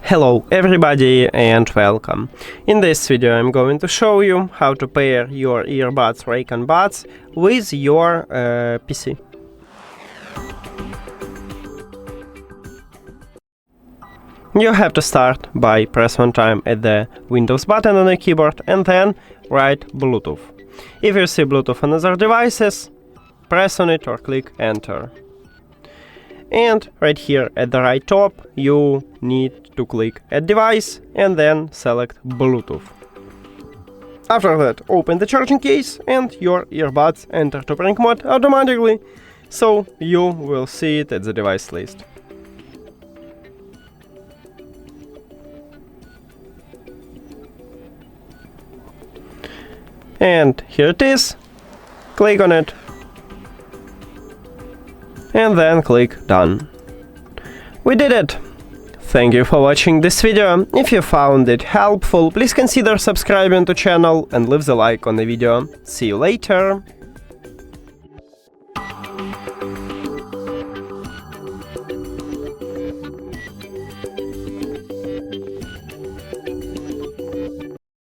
Hello everybody and welcome. In this video I'm going to show you how to pair your earbuds RAYCON Buds with your PC. You have to start by press one time at the Windows button on your keyboard and then write Bluetooth. If you see Bluetooth on other devices, press on it or click Enter. And right here at the right top you need to click Add Device and then select Bluetooth. After that, open the charging case and your earbuds enter to pairing mode automatically, so you will see it at the device list. And here it is. Click on it and then click Done. We did it! Thank you for watching this video. If you found it helpful, please consider subscribing to channel and leave the like on the video. See you later!